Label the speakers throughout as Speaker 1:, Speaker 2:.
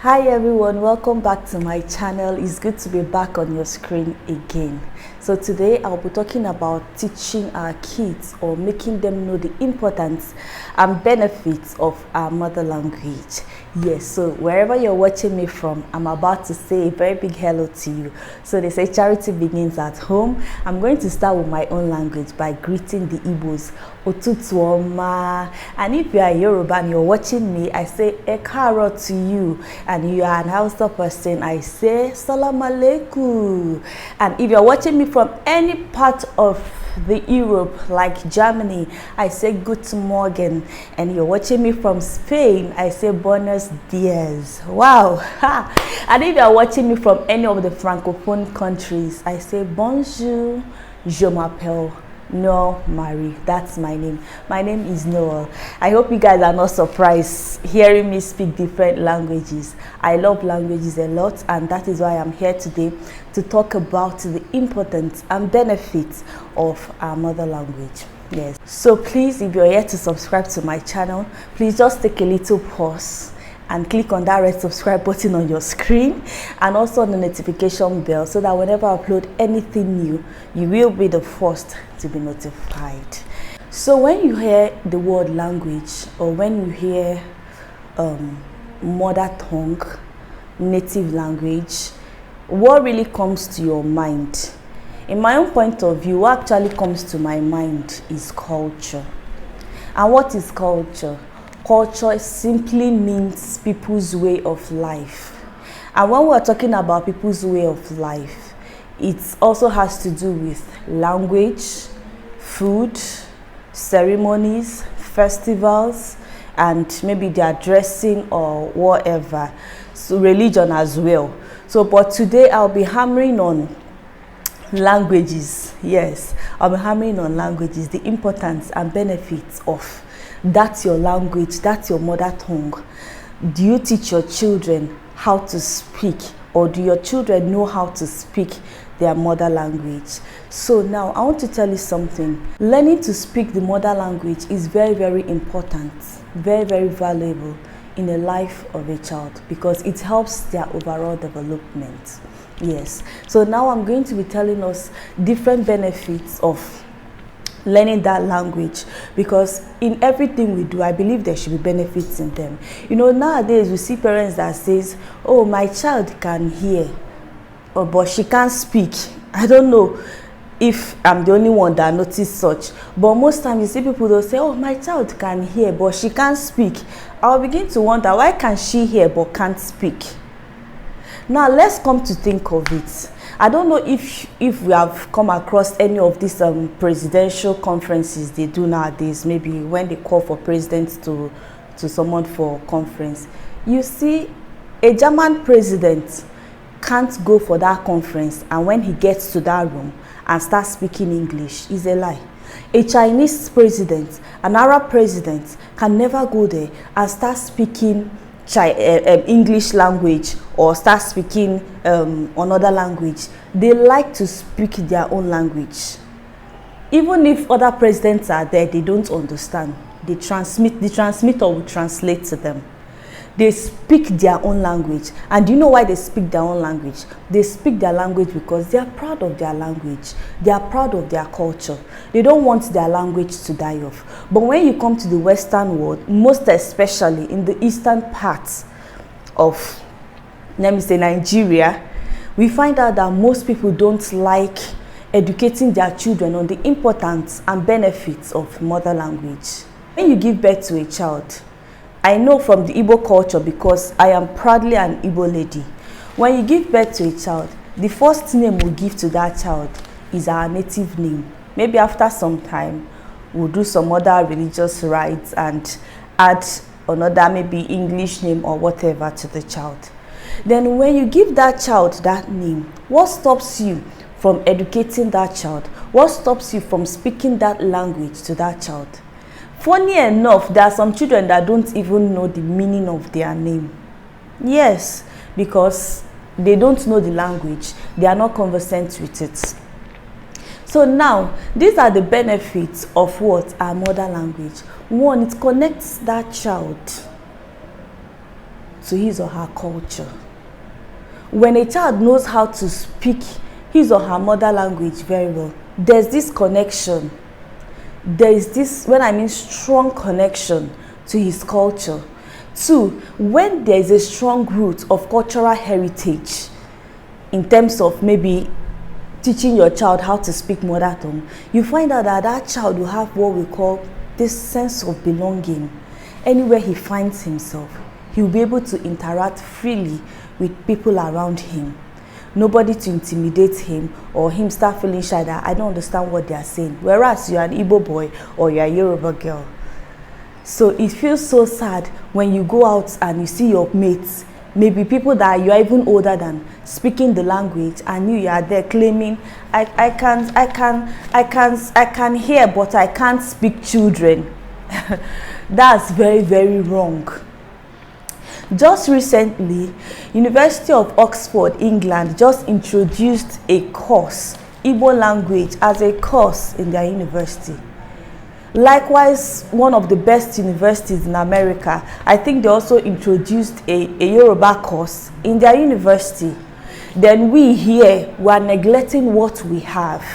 Speaker 1: Hi everyone, welcome back to my channel. It's good to be back on your screen again. So today I'll be talking about teaching our kids or making them know the importance and benefits of our mother language. Yes, so wherever you're watching me from, I'm about to say a very big hello to you. So they say charity begins at home. I'm going to start with my own language by greeting the Igbos. Otutu oma. And if you are Yoruba and you're watching me, I say ekaro to you. And you are an Hausa person, I say salam alaikum. And if you're watching me from any part of the Europe like Germany, I say guten morgen. And you're watching me from Spain, I say buenos dias. Wow. And if you're watching me from any of the francophone countries, I say bonjour, je m'appelle No Marie. That's my name. My name is Noel. I hope you guys are not surprised hearing me speak different languages. I love languages a lot, and that is why I'm here today to talk about the importance and benefits of our mother language. Yes. So please, if you're here to subscribe to my channel, please just take a little pause and click on that red subscribe button on your screen, and also on the notification bell, so that whenever I upload anything new, you will be the first to be notified. So when you hear the word language, or when you hear mother tongue, native language, what really comes to your mind? In my own point of view, what actually comes to my mind is culture. And what is culture? Culture simply means people's way of life. And when we're talking about people's way of life, it also has to do with language, food, ceremonies, festivals, and maybe their dressing or whatever. So religion as well. So but today I'll be hammering on languages. Yes, I'll be hammering on languages, the importance and benefits of that's your language, that's your mother tongue. Do you teach your children how to speak, or do your children know how to speak their mother language? So now I want to tell you something. Learning to speak the mother language is very, very important, very, very valuable in the life of a child, because it helps their overall development. Yes. So now I'm going to be telling us different benefits of learning that language, because in everything we do, I believe there should be benefits in them. You know, nowadays we see parents that says, oh, my child can hear, oh, but she can't speak. I don't know if I'm the only one that noticed such, but most times you see people that say, oh, my child can hear but she can't speak. I'll begin to wonder, why can she hear but can't speak? Now let's come to think of it. I don't know if we have come across any of these presidential conferences they do nowadays, maybe when they call for presidents to someone for conference. You see, a German president can't go for that conference, and when he gets to that room and starts speaking English, is a lie. A Chinese president, an Arab president can never go there and start speaking English language or start speaking another language. They like to speak their own language. Even if other presidents are there, they don't understand. The transmitter will translate to them. They speak their own language. And do you know why they speak their own language? They speak their language because they are proud of their language. They are proud of their culture. They don't want their language to die off. But when you come to the Western world, most especially in the eastern parts of, let me say, Nigeria, we find out that most people don't like educating their children on the importance and benefits of mother language. When you give birth to a child, I know from the Igbo culture, because I am proudly an Igbo lady. When you give birth to a child, the first name we give to that child is our native name. Maybe after some time, we'll do some other religious rites and add another maybe English name or whatever to the child. Then when you give that child that name, what stops you from educating that child? What stops you from speaking that language to that child? Funny enough, there are some children that don't even know the meaning of their name. Yes, because they don't know the language. They are not conversant with it. So now, these are the benefits of what? Our mother language. One, it connects that child to his or her culture. When a child knows how to speak his or her mother language very well, there's this connection. There is this, when I mean strong connection to his culture. 2, when there is a strong root of cultural heritage in terms of maybe teaching your child how to speak mother tongue, you find out that that child will have what we call this sense of belonging. Anywhere he finds himself, he will be able to interact freely with people around him. Nobody to intimidate him or him start feeling shy that I don't understand what they are saying. Whereas you're an Igbo boy or you're a Yoruba girl. So it feels so sad when you go out and you see your mates, maybe people that you're even older than, speaking the language, and you are there claiming, I can hear, but I can't speak children. That's very, very wrong. Just recently, University of Oxford, England, just introduced a course, Igbo language, as a course in their university. Likewise, one of the best universities in America, I think they also introduced a Yoruba course in their university. Then we here, we are neglecting what we have.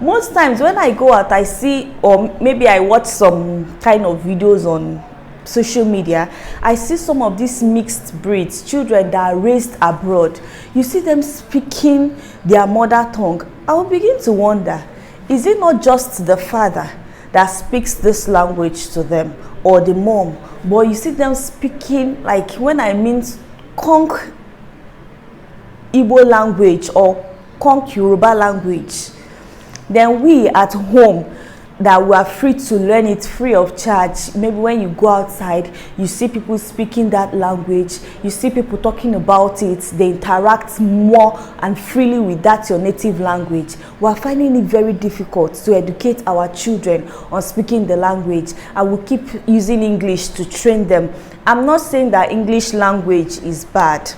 Speaker 1: Most times when I go out, I see, or maybe I watch some kind of videos on social media, I see some of these mixed breeds, children that are raised abroad. You see them speaking their mother tongue. I will begin to wonder, is it not just the father that speaks this language to them, or the mom, but you see them speaking, like when I mean conk Igbo language or conk Yoruba language, then we at home that we are free to learn it free of charge. Maybe when you go outside, you see people speaking that language, you see people talking about it, they interact more and freely with that your native language. We are finding it very difficult to educate our children on speaking the language, and we keep using English to train them. I'm not saying that English language is bad.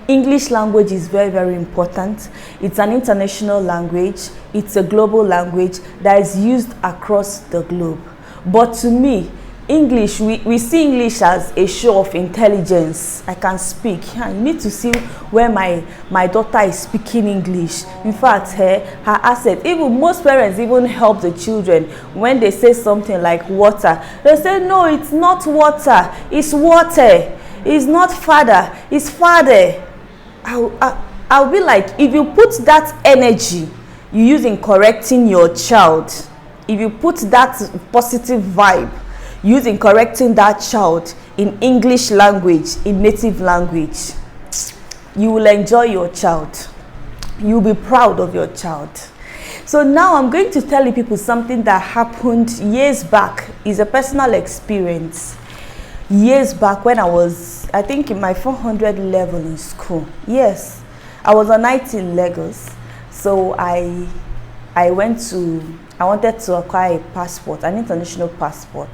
Speaker 1: English language is very, very important. It's an international language. It's a global language that is used across the globe. But to me, English, we see English as a show of intelligence. I can speak. You need to see where my daughter is speaking English. In fact, her asset. Even most parents even help the children when they say something like water. They say, no, it's not water. It's water. It's not father. It's father. I'll be like, if you put that energy you use in correcting your child, if you put that positive vibe using correcting that child in English language, in native language, you will enjoy your child. You'll be proud of your child. So now I'm going to tell you people something that happened years back. It's a personal experience. Years back when I was, I think, in my 400 level in school. Yes, I was on IT in Lagos. So I wanted to acquire a passport, an international passport,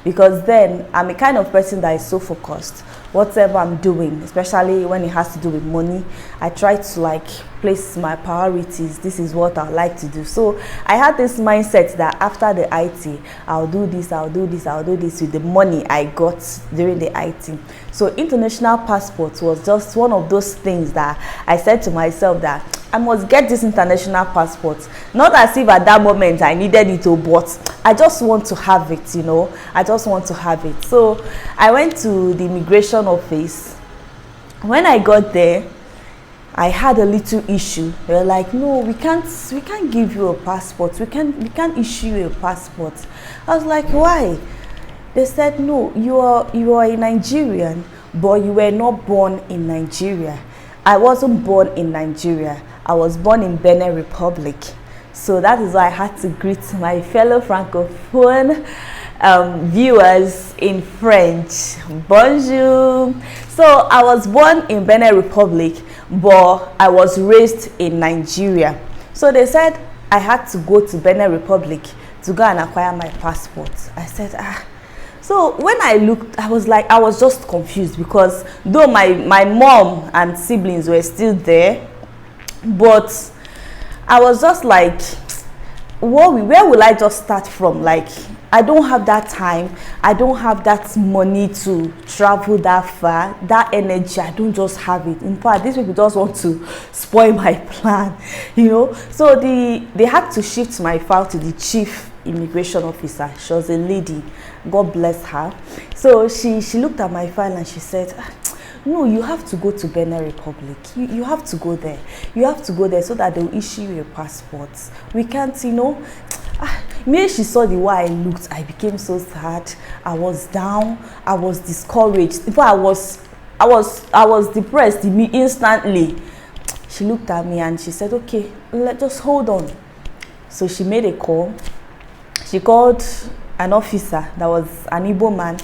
Speaker 1: because then I'm a kind of person that is so focused. Whatever I'm doing, especially when it has to do with money, I try to like place my priorities. This is what I like to do. So I had this mindset that after the IT, I'll do this, I'll do this, I'll do this with the money I got during the IT. So international passport was just one of those things that I said to myself that I must get this international passport. Not as if at that moment I needed it, but I just want to have it, you know. I just want to have it. So I went to the immigration office. When I got there, I had a little issue. They were like, no, we can't give you a passport. We can't issue you a passport. I was like, why? They said, no, you are a Nigerian, but you were not born in Nigeria. I wasn't born in Nigeria. I was born in Benin Republic. So that is why I had to greet my fellow Francophone viewers in French. Bonjour. So I was born in Benin Republic, but I was raised in Nigeria. So they said I had to go to Benin Republic to go and acquire my passport. I said, So when I looked, I was just confused, because though my mom and siblings were still there, but I was just like, where will I just start from? Like, I don't have that time. I don't have that money to travel that far. That energy, I don't just have it. In fact, these people just want to spoil my plan, you know. So they had to shift my file to the chief immigration officer. She was a lady, God bless her. So she looked at my file and she said, no, you have to go to Benin Republic. You have to go there. You have to go there so that they'll issue you a passport. We can't, you know. Maybe she saw the way I looked. I became so sad. I was down. I was discouraged. In fact, I was depressed instantly. She looked at me and she said, okay, just hold on. So she made a call. She called an officer that was an Igbo man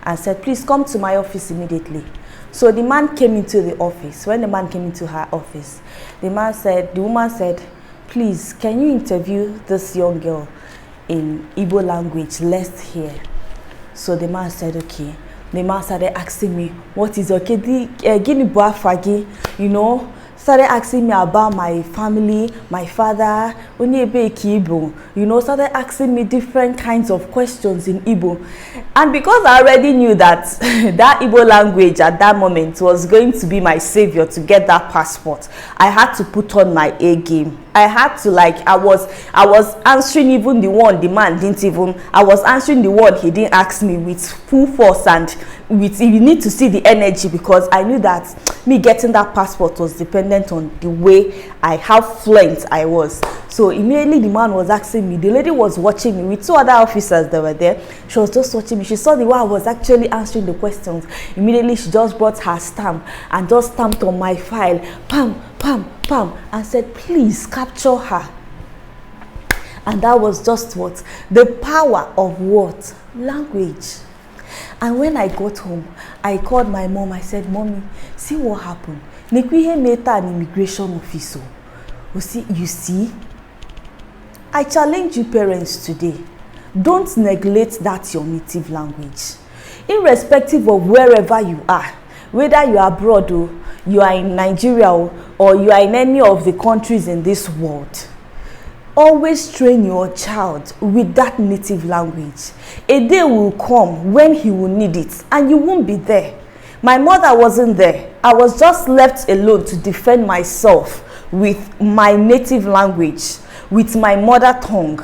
Speaker 1: and said, please come to my office immediately. So the man came into the office. When the man came into her office, the woman said, please, can you interview this young girl in Igbo language? Let's hear. So the man said, okay. The man started asking me, what is okay? You know, started asking me about my family, my father, you know, started asking me different kinds of questions in Igbo. And because I already knew that that Igbo language at that moment was going to be my savior to get that passport, I had to put on my A game. I had to, like, I was answering even the one the man didn't even, I was answering the one he didn't ask me with full force and with, you need to see the energy, because I knew that me getting that passport was dependent on the way how fluent I was. So immediately the man was asking me, the lady was watching me with two other officers that were there. She was just watching me. She saw the way I was actually answering the questions. Immediately she just brought her stamp and just stamped on my file, pam, pam, pam, and said, please capture her. And that was just what? The power of what? Language. And when I got home, I called my mom. I said, Mommy, see what happened. Nekwihe meta an immigration officer. You see, I challenge you parents today. Don't neglect that your native language. Irrespective of wherever you are, whether you are abroad or you are in Nigeria or you are in any of the countries in this world, always train your child with that native language. A day will come when he will need it and you won't be there. My mother wasn't there. I was just left alone to defend myself with my native language, with my mother tongue.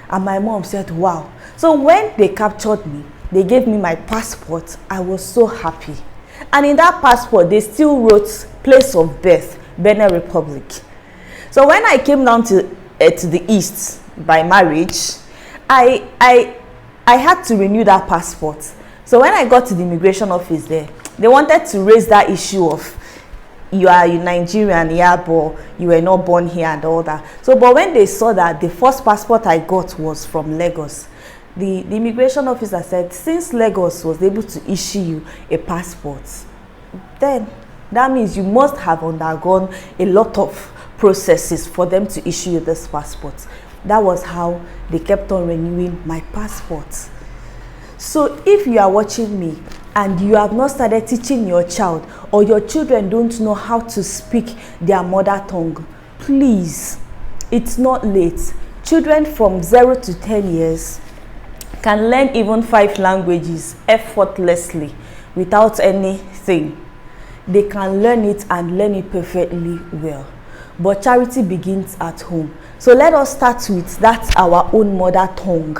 Speaker 1: And my mom said, wow. So when they captured me, they gave me my passport. I was so happy. And in that passport, they still wrote place of birth, Benin Republic. So when I came down to the east by marriage, I had to renew that passport. So when I got to the immigration office there, they wanted to raise that issue of you are a Nigerian, yeah, but you were not born here and all that. So, but when they saw that the first passport I got was from Lagos, the immigration officer said, since Lagos was able to issue you a passport, then that means you must have undergone a lot of processes for them to issue you this passport. That was how they kept on renewing my passport. So if you are watching me and you have not started teaching your child, or your children don't know how to speak their mother tongue, please, it's not late. Children from 0 to 10 years can learn even 5 languages effortlessly without anything. They can learn it and learn it perfectly well. But charity begins at home. So let us start with that, our own mother tongue.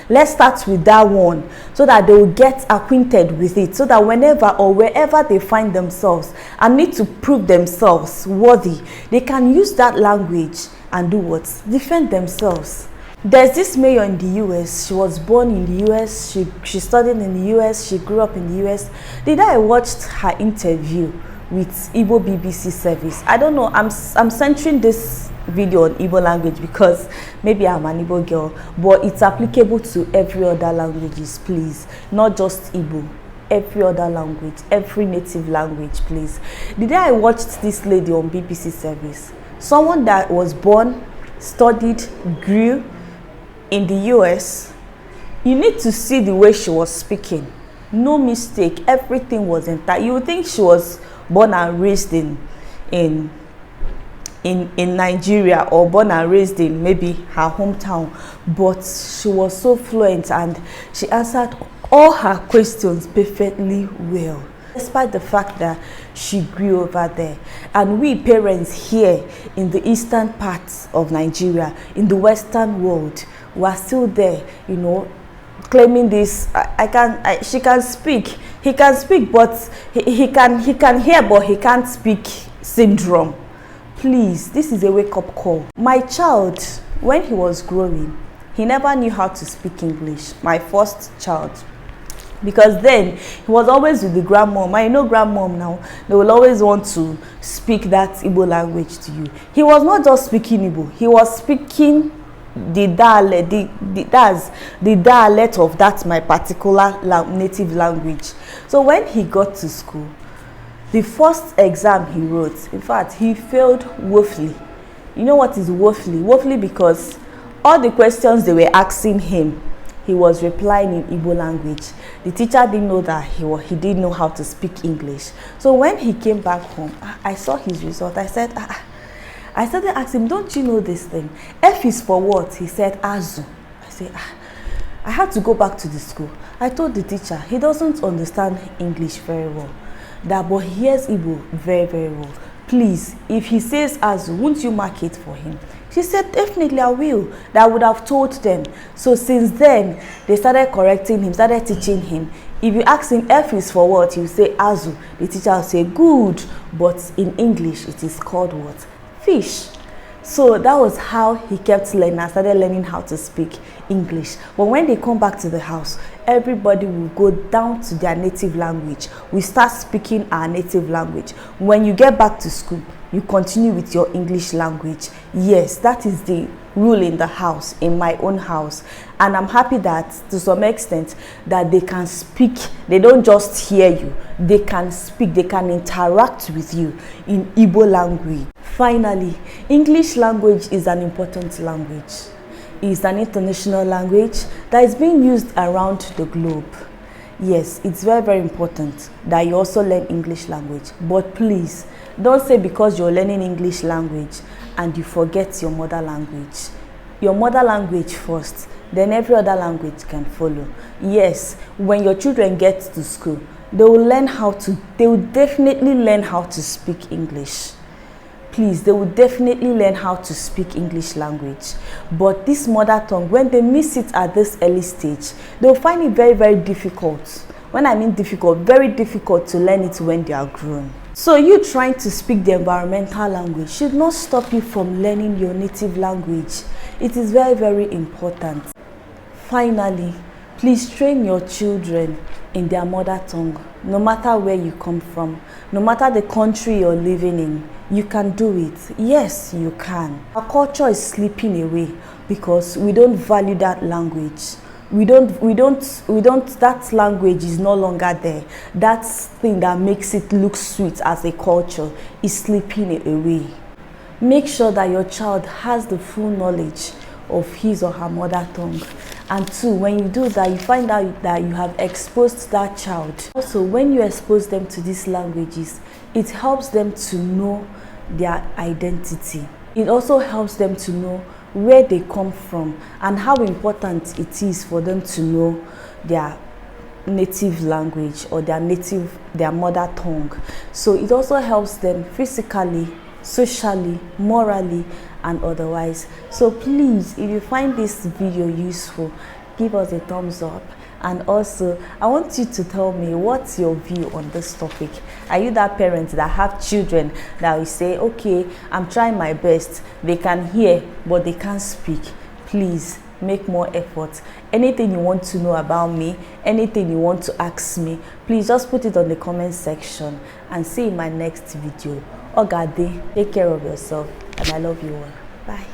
Speaker 1: Let's start with that one so that they will get acquainted with it, so that whenever or wherever they find themselves and need to prove themselves worthy, they can use that language and do what? Defend themselves. There's this mayor in the US. She was born in the US. She studied in the US. She grew up in the US. The day I watched her interview with Igbo BBC service, I don't know, I'm centering this video on Igbo language because maybe I'm an Igbo girl, but it's applicable to every other languages, please, not just Igbo. Every other language, every native language, please. The day I watched this lady on BBC service, someone that was born, studied, grew in the US, you need to see the way she was speaking. No mistake, everything was intact. You would think she was born and raised in in Nigeria or born and raised in maybe her hometown, but she was so fluent and she answered all her questions perfectly well, despite the fact that she grew over there. And we parents here in the eastern parts of Nigeria, in the western world, were still there, you know, claiming this. She can speak, he can speak, but he can hear, but he can't speak syndrome. Please, this is a wake-up call. My child, when he was growing, he never knew how to speak English, my first child, because then he was always with the grandmom. I know grandmom now, they will always want to speak that Igbo language to you. He was not just speaking Igbo, he was speaking the dialect of that my particular native language. So when he got to school, the first exam he wrote, in fact, he failed woefully. You know what is woefully? Woefully because all the questions they were asking him, he was replying in Igbo language. The teacher didn't know that he didn't know how to speak English. So when he came back home, I saw his result. I started asking him, don't you know this thing? F is for what? He said, Azu. I said, I had to go back to the school. I told the teacher, he doesn't understand English very well, but he hears Igbo very, very well. Please, if he says Azu, won't you mark it for him? She said, definitely I will. That I would have told them. So since then, they started correcting him, started teaching him. If you ask him F is for what, he will say Azu. The teacher will say good, but in English it is called what? Fish. So that was how he kept learning. I started learning how to speak English. But when they come back to the house, everybody will go down to their native language. We start speaking our native language. When you get back to school, you continue with your English language. Yes, that is the rule in the house, in my own house. And I'm happy that to some extent that they can speak. They don't just hear you. They can speak. They can interact with you in Igbo language. Finally, English language is an important language. It's an international language that is being used around the globe. Yes, it's very, very important that you also learn English language. But please, don't say because you're learning English language and you forget your mother language. Your mother language first, then every other language can follow. Yes, when your children get to school, they will definitely learn how to speak English. Please, they will definitely learn how to speak English language. But this mother tongue, when they miss it at this early stage, they'll find it very, very difficult. When I mean difficult, very difficult to learn it when they are grown. So you trying to speak the environmental language should not stop you from learning your native language. It is very, very important. Finally, please train your children in their mother tongue, no matter where you come from, no matter the country you're living in. You can do it. Yes, you can. Our culture is slipping away because we don't value that language. That language is no longer there. That thing that makes it look sweet as a culture is slipping away. Make sure that your child has the full knowledge of his or her mother tongue. And two, when you do that, you find out that you have exposed that child. Also, when you expose them to these languages, it helps them to know their identity. It also helps them to know where they come from and how important it is for them to know their native language or their mother tongue. So it also helps them physically, socially, morally, and otherwise. So please, if you find this video useful, give us a thumbs up. And also, I want you to tell me what's your view on this topic. Are you that parent that have children that will say, okay, I'm trying my best, they can hear but they can't speak? Please make more effort. Anything you want to know about me, anything you want to ask me, please just put it on the comment section. And see you in my next video. Ogade, take care of yourself, and I love you all. Bye.